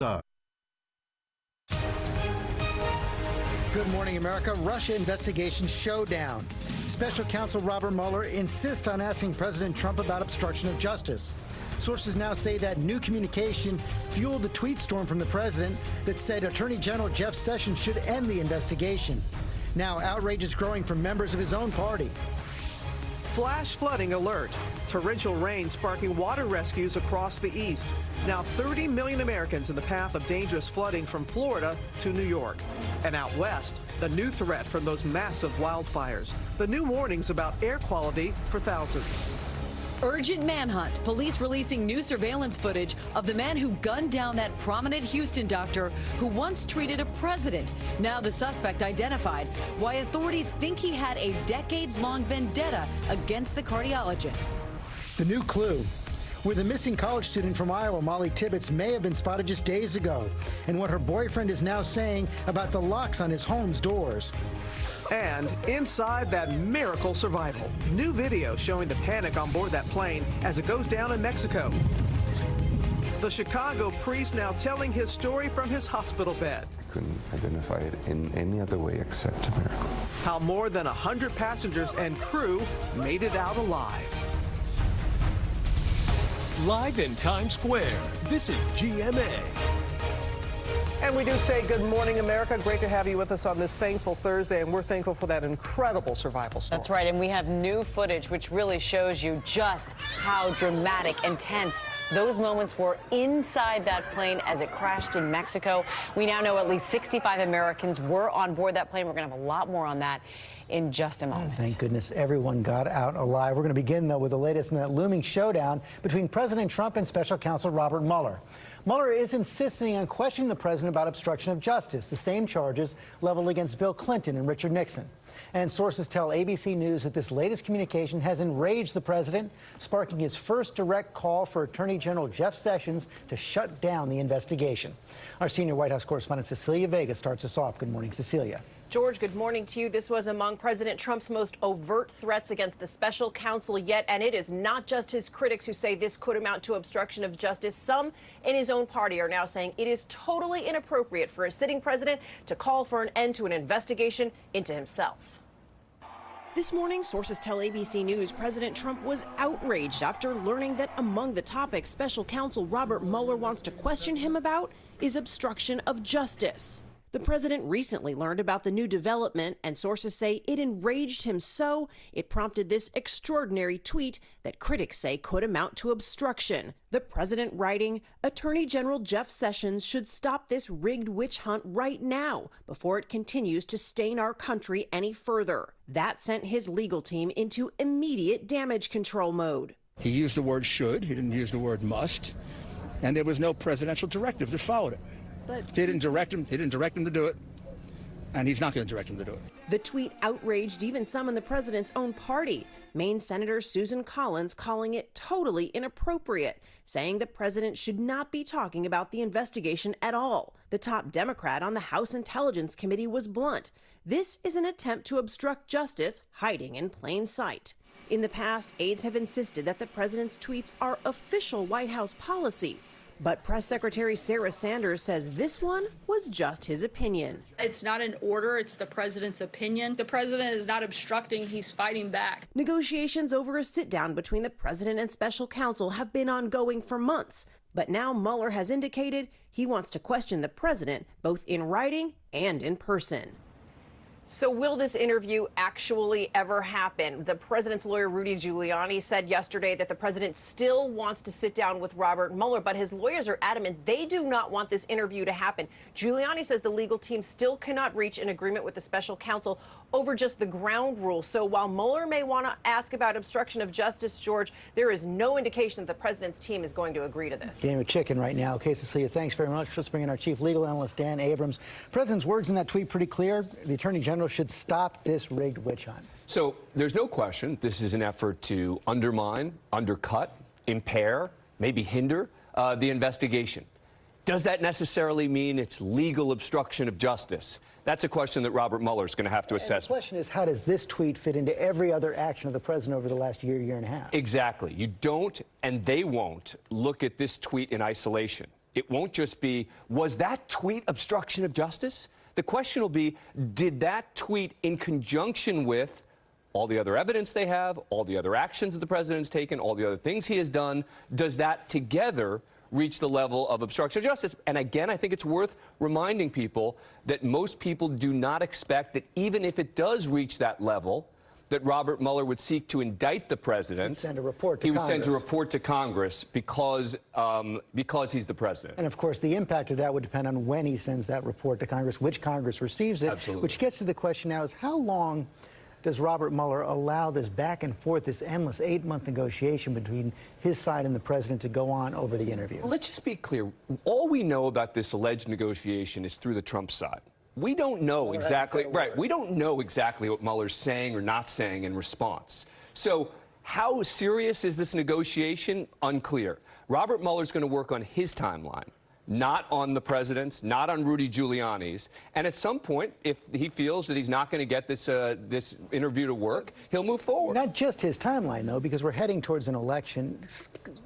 Good morning, America. Russia investigation showdown. Special counsel Robert Mueller insists on asking President Trump about obstruction of justice. Sources now say that new communication fueled the tweet storm from the president that said Attorney General Jeff Sessions should end the investigation. Now outrage is growing from members of his own party. Flash flooding alert. Torrential rain sparking water rescues across the east. Now 30 million Americans in the path of dangerous flooding from Florida to New York. And out west, the new threat from those massive wildfires. The new warnings about air quality for thousands. Urgent manhunt. Police releasing new surveillance footage of the man who gunned down that prominent Houston doctor who once treated a president. Now the suspect identified. Why authorities think he had a decades-long vendetta against the cardiologist. The new clue, where the missing college student from Iowa, Molly Tibbetts, may have been spotted just days ago, and what her boyfriend is now saying about the locks on his home's doors. And inside that miracle survival, new video showing the panic on board that plane as it goes down in Mexico. The Chicago priest now telling his story from his hospital bed. I couldn't identify it in any other way except a miracle. How more than 100 passengers and crew made it out alive. Live in Times Square, this is GMA. And we do say good morning, America. Great to have you with us on this thankful Thursday, and we're thankful for that incredible survival story. That's right, and we have new footage which really shows you just how dramatic and tense those moments were inside that plane as it crashed in Mexico. We now know at least 65 Americans were on board that plane. We're going to have a lot more on that in just a moment. Thank goodness everyone got out alive. We're going to begin, though, with the latest in that looming showdown between President Trump and Special Counsel Robert Mueller. Mueller is insisting on questioning the president about obstruction of justice, the same charges leveled against Bill Clinton and Richard Nixon. And sources tell ABC News that this latest communication has enraged the president, sparking his first direct call for Attorney General Jeff Sessions to shut down the investigation. Our senior White House correspondent Cecilia Vega starts us off. Good morning, Cecilia. George, good morning to you. This was among President Trump's most overt threats against the special counsel yet, and it is not just his critics who say this could amount to obstruction of justice. Some in his own party are now saying it is totally inappropriate for a sitting president to call for an end to an investigation into himself. This morning, sources tell ABC News President Trump was outraged after learning that among the topics special counsel Robert Mueller wants to question him about is obstruction of justice. The president recently learned about the new development, and sources say it enraged him so it prompted this extraordinary tweet that critics say could amount to obstruction. The president writing, Attorney General Jeff Sessions should stop this rigged witch hunt right now before it continues to stain our country any further. That sent his legal team into immediate damage control mode. He used the word should, he didn't use the word must, and there was no presidential directive that followed it. But he didn't direct him to do it, and he's not going to direct him to do it. The tweet outraged even some in the president's own party. Maine Senator Susan Collins calling it totally inappropriate, saying the president should not be talking about the investigation at all. The top Democrat on the House Intelligence Committee was blunt. This is an attempt to obstruct justice, hiding in plain sight. In the past, aides have insisted that the president's tweets are official White House policy. But Press Secretary Sarah Sanders says this one was just his opinion. It's not an order, it's the president's opinion. The president is not obstructing, he's fighting back. Negotiations over a sit-down between the president and special counsel have been ongoing for months. But now Mueller has indicated he wants to question the president, both in writing and in person. So will this interview actually ever happen? The president's lawyer, Rudy Giuliani, said yesterday that the president still wants to sit down with Robert Mueller, but his lawyers are adamant they do not want this interview to happen. Giuliani says the legal team still cannot reach an agreement with the special counsel over just the ground rules. So while Mueller may want to ask about obstruction of justice, George, there is no indication that the president's team is going to agree to this. Game of chicken right now. Okay, Cecilia, thanks very much. Let's bring in our chief legal analyst, Dan Abrams. President's words in that tweet pretty clear. The Attorney General should stop this rigged witch hunt. So there's no question this is an effort to undermine, undercut, impair, maybe hinder the investigation. Does that necessarily mean it's legal obstruction of justice? That's a question that Robert Mueller is going to have to assess. The question is, how does this tweet fit into every other action of the president over the last year and a half? Exactly. You don't, and they won't, look at this tweet in isolation. It won't just be, was that tweet obstruction of justice? The question will be, did that tweet in conjunction with all the other evidence they have, all the other actions that the president's taken, all the other things he has done, does that together reach the level of obstruction of justice? And again, I think it's worth reminding people that most people do not expect that even if it does reach that level, that Robert Mueller would seek to indict the president. He'd send a report to He would Congress. send a report to Congress because he's the president. And of course, the impact of that would depend on when he sends that report to Congress, which Congress receives it. Absolutely. Which gets to the question now is how long does Robert Mueller allow this back and forth, this endless 8-month negotiation between his side and the president to go on over the interview? Let's just be clear. All we know about this alleged negotiation is through the Trump side. We don't know exactly, right, we don't know exactly what Mueller's saying or not saying in response. So how serious is this negotiation? Unclear. Robert Mueller's going to work on his timeline, not on the president's, not on Rudy Giuliani's. And at some point, if he feels that he's not going to get this interview to work, he'll move forward. Not just his timeline, though, because we're heading towards an election.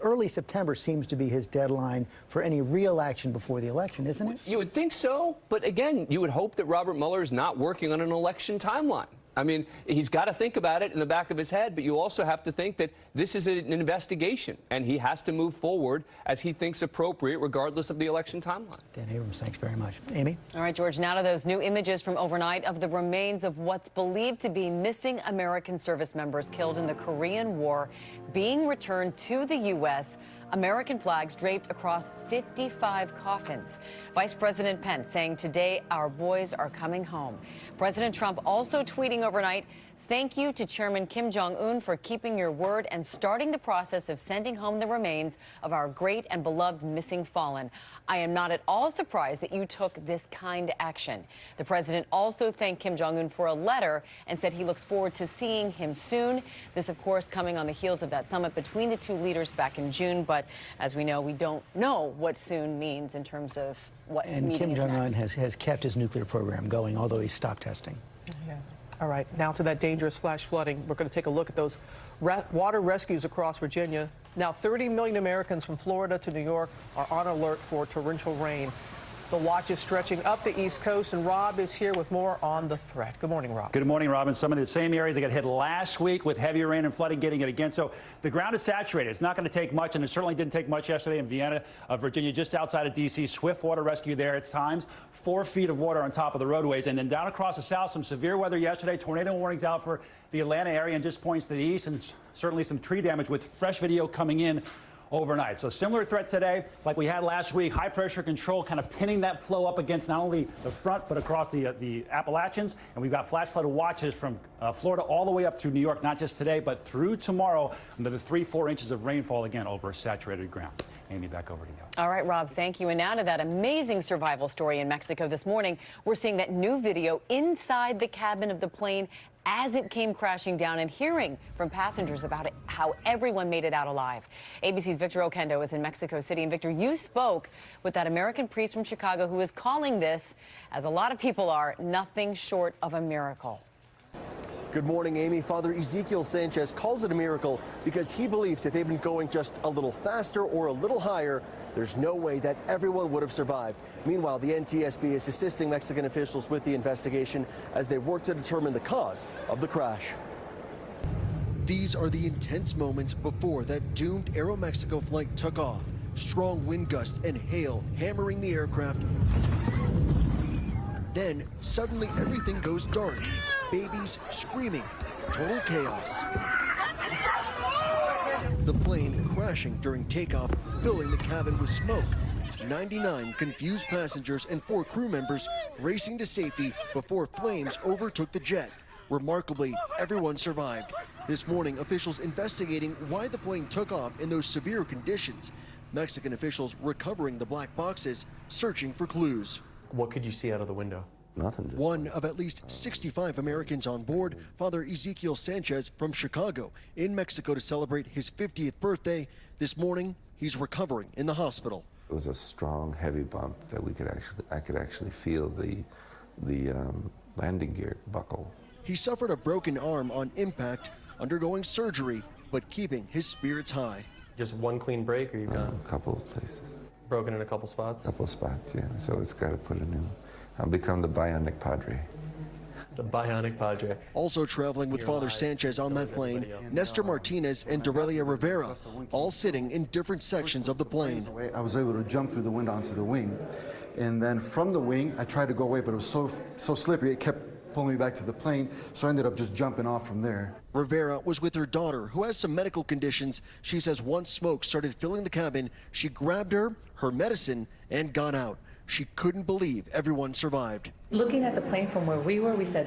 Early September seems to be his deadline for any real action before the election, isn't it? You would think so, but again, you would hope that Robert Mueller is not working on an election timeline. I mean, he's got to think about it in the back of his head, but you also have to think that this is an investigation, and he has to move forward as he thinks appropriate, regardless of the election timeline. Dan Abrams, thanks very much. Amy? All right, George, now to those new images from overnight of the remains of what's believed to be missing American service members killed in the Korean War being returned to the U.S., American flags draped across 55 coffins. Vice President Pence saying today our boys are coming home. President Trump also tweeting overnight, "Thank you to Chairman Kim Jong-un for keeping your word and starting the process of sending home the remains of our great and beloved missing fallen. I am not at all surprised that you took this kind action." The president also thanked Kim Jong-un for a letter and said he looks forward to seeing him soon. This, of course, coming on the heels of that summit between the two leaders back in June. But as we know, we don't know what soon means in terms of what And meeting Kim is Jong-un next. has kept his nuclear program going, although he's stopped testing. Yes. All right, now to that dangerous flash flooding. We're going to take a look at those water rescues across Virginia. Now, 30 million Americans from Florida to New York are on alert for torrential rain. The watch is stretching up the East Coast, and Rob is here with more on the threat. Good morning, Rob. Good morning, Robin. Some of the same areas that got hit last week with heavy rain and flooding getting it again. So the ground is saturated. It's not going to take much, and it certainly didn't take much yesterday in Vienna, Virginia, just outside of D.C. Swift water rescue there at times. 4 feet of water on top of the roadways. And then down across the south, some severe weather yesterday. Tornado warnings out for the Atlanta area and just points to the east, and certainly some tree damage with fresh video coming in overnight. So similar threat today like we had last week. High pressure control kind of pinning that flow up against not only the front but across the Appalachians. And we've got flash flood watches from Florida all the way up through New York, not just today but through tomorrow, under the 3-4 inches of rainfall again over saturated ground. Amy, back over to you. All right, Rob, thank you. And now to that amazing survival story in Mexico this morning. We're seeing that new video inside the cabin of the plane as it came crashing down, and hearing from passengers about it, how everyone made it out alive. ABC's Victor Oquendo is in Mexico City. And Victor, you spoke with that American priest from Chicago who is calling this, as a lot of people are, nothing short of a miracle. Good morning, Amy. Father Ezekiel Sanchez calls it a miracle because he believes if they'd been going just a little faster or a little higher, there's no way that everyone would have survived. Meanwhile, the NTSB is assisting Mexican officials with the investigation as they work to determine the cause of the crash. These are the intense moments before that doomed Aeromexico flight took off. Strong wind gusts and hail hammering the aircraft. Then, suddenly everything goes dark. Babies screaming. Total chaos. The plane crashing during takeoff, filling the cabin with smoke. 99 confused passengers and 4 crew members racing to safety before flames overtook the jet. Remarkably, everyone survived. This morning, officials investigating why the plane took off in those severe conditions. Mexican officials recovering the black boxes, searching for clues. What could you see out of the window? Nothing. One of at least 65 Americans on board, Father Ezekiel Sanchez from Chicago, in Mexico to celebrate his 50th birthday. This morning, he's recovering in the hospital. It was a strong, heavy bump that I could actually feel the landing gear buckle. He suffered a broken arm on impact, undergoing surgery, but keeping his spirits high. Just one clean break, or you've got a couple of places. Broken in a couple spots? A couple spots, yeah. So it's got to put a new. I'll become the bionic Padre. The bionic Padre. Also traveling with Father Sanchez on that plane, Nestor Martinez and Dorelia Rivera, all sitting in different sections of the plane. I was able to jump through the window onto the wing. And then from the wing, I tried to go away, but it was so slippery, it kept pulling me back to the plane, so I ended up just jumping off from there. Rivera was with her daughter, who has some medical conditions. She says once smoke started filling the cabin, she grabbed her medicine, and got out. She couldn't believe everyone survived. Looking at the plane from where we were, we said,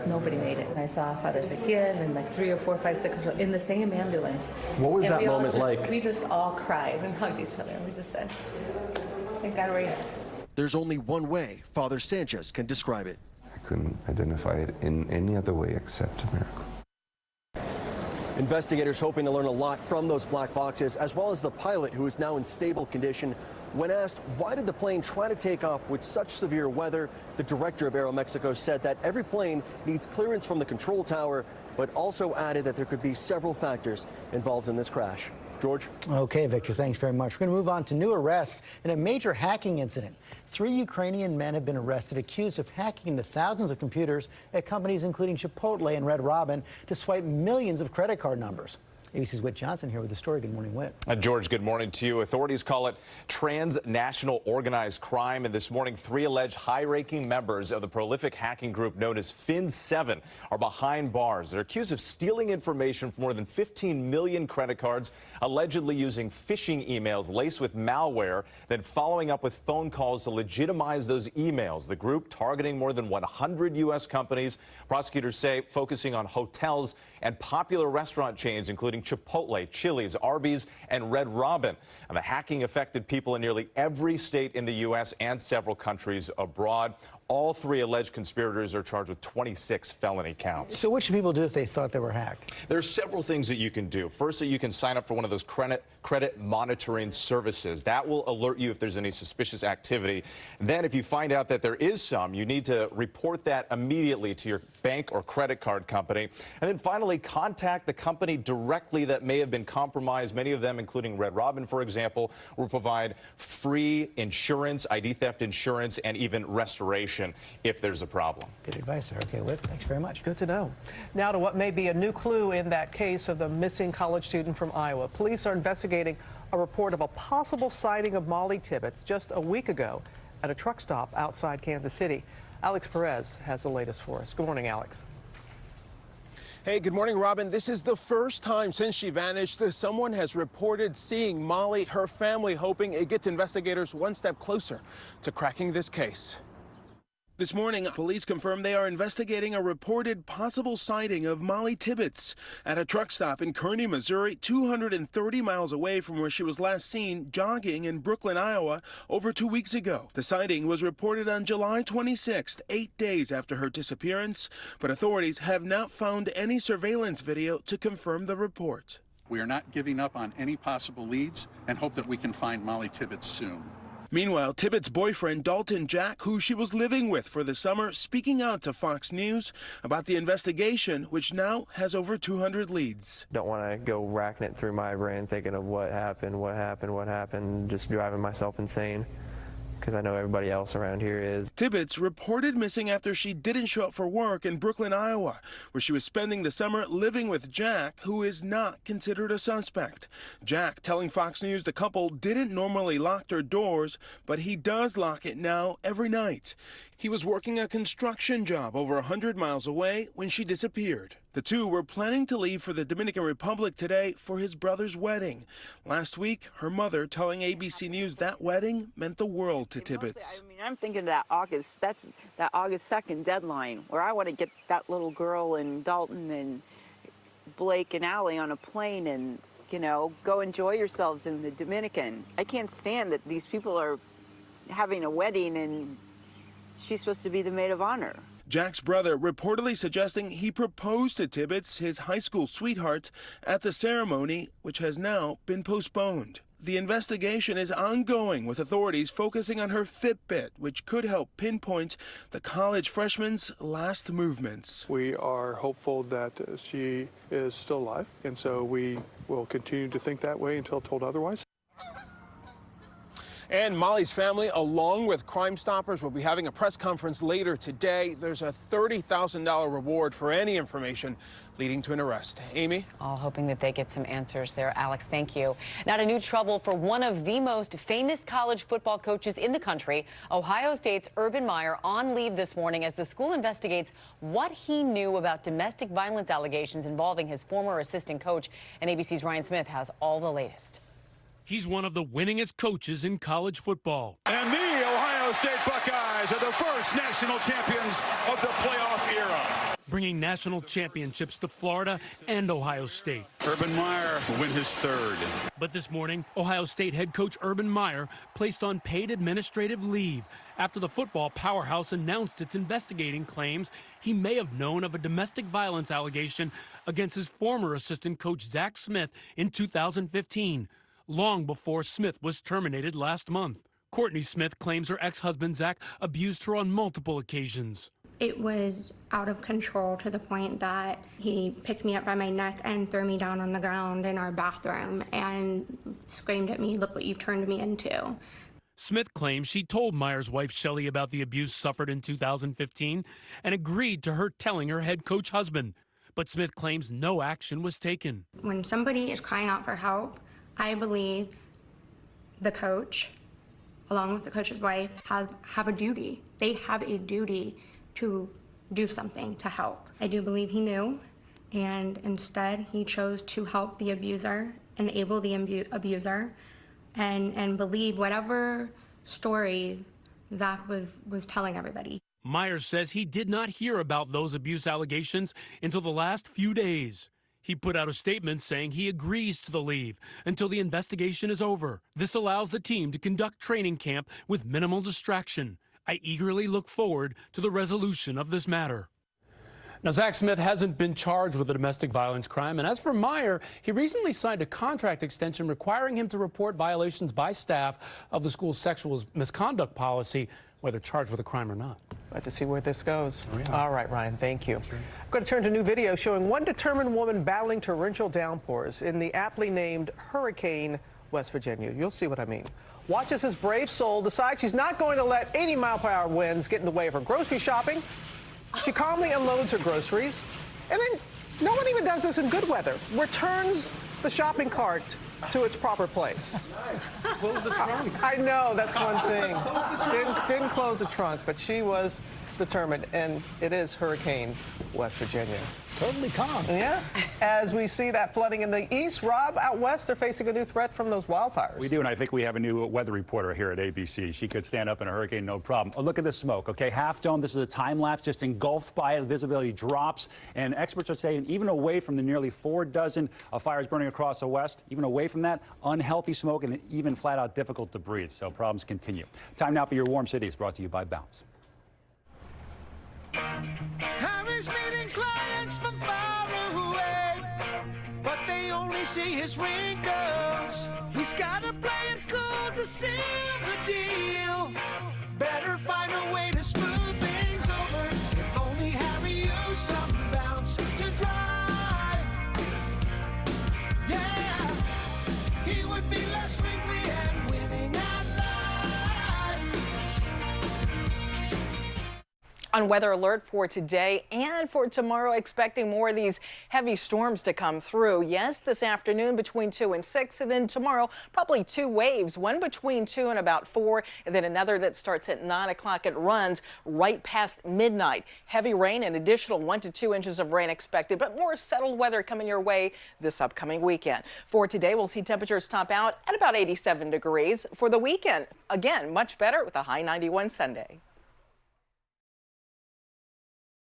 nobody made it. And I saw Father Ezequiel and like 3 or 4 or 5 sick in the same ambulance. What was that moment like? We just all cried and hugged each other. We just said, thank God we're here. There's only one way Father Sanchez can describe it. I couldn't identify it in any other way except a miracle. Investigators hoping to learn a lot from those black boxes, as well as the pilot, who is now in stable condition. When asked why did the plane try to take off with such severe weather, the director of Aeromexico said that every plane needs clearance from the control tower, but also added that there could be several factors involved in this crash. George? Okay, Victor, thanks very much. We're going to move on to new arrests in a major hacking incident. 3 Ukrainian men have been arrested accused of hacking into thousands of computers at companies including Chipotle and Red Robin to swipe millions of credit card numbers. ABC's Whit Johnson here with the story. Good morning, Whit. George, good morning to you. Authorities call it transnational organized crime. And this morning, 3 alleged high-ranking members of the prolific hacking group known as Fin7 are behind bars. They're accused of stealing information from more than 15 million credit cards, allegedly using phishing emails laced with malware, then following up with phone calls to legitimize those emails. The group targeting more than 100 U.S. companies, prosecutors say focusing on hotels and popular restaurant chains, including Chipotle, Chili's, Arby's, and Red Robin. And the hacking affected people in nearly every state in the U.S. and several countries abroad. All 3 alleged conspirators are charged with 26 felony counts. So what should people do if they thought they were hacked? There are several things that you can do. First, you can sign up for one of those credit monitoring services. That will alert you if there's any suspicious activity. Then if you find out that there is some, you need to report that immediately to your bank or credit card company. And then finally, contact the company directly that may have been compromised. Many of them, including Red Robin, for example, will provide free insurance, ID theft insurance, and even restoration if there's a problem. Good advice there. Okay, Whit, thanks very much. Good to know. Now to what may be a new clue in that case of the missing college student from Iowa. Police are investigating a report of a possible sighting of Molly Tibbetts just a week ago at a truck stop outside Kansas City. Alex Perez has the latest for us. Good morning, Alex. Hey, good morning, Robin. This is the first time since she vanished that someone has reported seeing Molly, her family hoping it gets investigators one step closer to cracking this case. This morning, police confirmed they are investigating a reported possible sighting of Molly Tibbetts at a truck stop in Kearney, Missouri, 230 miles away from where she was last seen jogging in Brooklyn, Iowa, over 2 weeks ago. The sighting was reported on July 26th, 8 days after her disappearance, but authorities have not found any surveillance video to confirm the report. We are not giving up on any possible leads and hope that we can find Molly Tibbetts soon. Meanwhile, Tibbetts' boyfriend, Dalton Jack, who she was living with for the summer, speaking out to Fox News about the investigation, which now has over 200 leads. Don't want to go racking it through my brain thinking of what happened, just driving myself insane, because I know everybody else around here is. Tibbetts reported missing after she didn't show up for work in Brooklyn, Iowa, where she was spending the summer living with Jack, who is not considered a suspect. Jack telling Fox News the couple didn't normally lock their doors, but he does lock it now every night. He was working a construction job over 100 miles away when she disappeared. The two were planning to leave for the Dominican Republic today for his brother's wedding. Last week, her mother telling ABC News that wedding meant the world to Tibbetts. I mean, I'm thinking that August 2nd deadline, where I want to get that little girl and Dalton and Blake and Allie on a plane and, you know, go enjoy yourselves in the Dominican. I can't stand that these people are having a wedding and she's supposed to be the maid of honor. Jack's brother reportedly suggesting he proposed to Tibbetts, his high school sweetheart, at the ceremony, which has now been postponed. The investigation is ongoing, with authorities focusing on her Fitbit, which could help pinpoint the college freshman's last movements. We are hopeful that she is still alive, and so we will continue to think that way until told otherwise. And Molly's family, along with Crime Stoppers, will be having a press conference later today. There's a $30,000 reward for any information leading to an arrest. Amy? All hoping that they get some answers there. Alex, thank you. Now to new trouble for one of the most famous college football coaches in the country. Ohio State's Urban Meyer on leave this morning as the school investigates what he knew about domestic violence allegations involving his former assistant coach. And ABC's Ryan Smith has all the latest. He's one of the winningest coaches in college football. And the Ohio State Buckeyes are the first national champions of the playoff era, bringing national championships to Florida and Ohio State. Urban Meyer will win his third. But this morning, Ohio State head coach Urban Meyer placed on paid administrative leave after the football powerhouse announced it's investigating claims he may have known of a domestic violence allegation against his former assistant coach Zach Smith in 2015, long before Smith was terminated last month. Courtney Smith claims her ex-husband Zach abused her on multiple occasions. It was out of control to the point that he picked me up by my neck and threw me down on the ground in our bathroom and screamed at me, "Look what you turned me into." Smith claims she told Meyer's wife Shelley about the abuse suffered in 2015 and agreed to her telling her head coach husband. But Smith claims no action was taken. When somebody is crying out for help, I believe the coach, along with the coach's wife, have a duty. They have a duty to do something to help. I do believe he knew, and instead he chose to help the abuser, enable the abuser, and believe whatever story Zach was telling everybody. Myers says he did not hear about those abuse allegations until the last few days. He put out a statement saying he agrees to the leave until the investigation is over. This allows the team to conduct training camp with minimal distraction. I eagerly look forward to the resolution of this matter. Now, Zach Smith hasn't been charged with a domestic violence crime. And as for Meyer, he recently signed a contract extension requiring him to report violations by staff of the school's sexual misconduct policy, whether charged with a crime or not. Glad to see where this goes. Oh, yeah. All right, Ryan, thank you. I'm going to turn to a new video showing one determined woman battling torrential downpours in the aptly named Hurricane, West Virginia. You'll see what I mean. Watch as this brave soul decides she's not going to let 80-mile-per-hour winds get in the way of her grocery shopping. She calmly unloads her groceries, and then no one even does this in good weather. Returns the shopping cart to its proper place. Close the trunk. I know, that's one thing. Didn't close the trunk, but she was determined, and it is Hurricane West Virginia. Totally calm. Yeah. As we see that flooding in the east, Rob, out west, they're facing a new threat from those wildfires. We do, and I think we have a new weather reporter here at ABC. She could stand up in a hurricane, no problem. Oh, look at this smoke, okay? Half Dome, this is a time lapse, just engulfs by it. The visibility drops, and experts are saying even away from the nearly 4 dozen fires burning across the west, even away from that, unhealthy smoke and even flat out difficult to breathe. So problems continue. Time now for your Warm Cities, brought to you by Bounce. Harry's meeting clients from far away, but they only see his wrinkles. He's gotta play it cool to seal the deal. Better find a way to smooth things over. If only Harry used some bounce to drive. Yeah, he would be less wrinkly and winning at life. On weather alert for today and for tomorrow, expecting more of these heavy storms to come through. Yes, this afternoon between 2 and 6, and then tomorrow probably 2 waves, one between 2 and about 4, and then another that starts at 9 o'clock. It runs right past midnight. Heavy rain, an additional 1 to 2 inches of rain expected, but more settled weather coming your way this upcoming weekend. For today, we'll see temperatures top out at about 87 degrees. For the weekend, again, much better with a high 91 Sunday.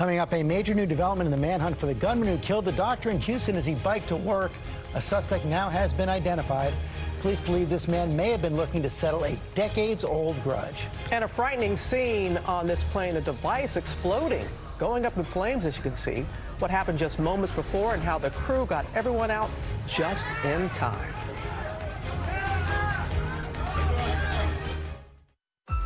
Coming up, a major new development in the manhunt for the gunman who killed the doctor in Houston as he biked to work. A suspect now has been identified. Police believe this man may have been looking to settle a decades-old grudge. And a frightening scene on this plane, a device exploding, going up in flames, as you can see. What happened just moments before and how the crew got everyone out just in time.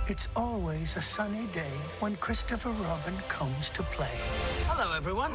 It's always a sunny day when Christopher Robin comes to play. Hello, everyone.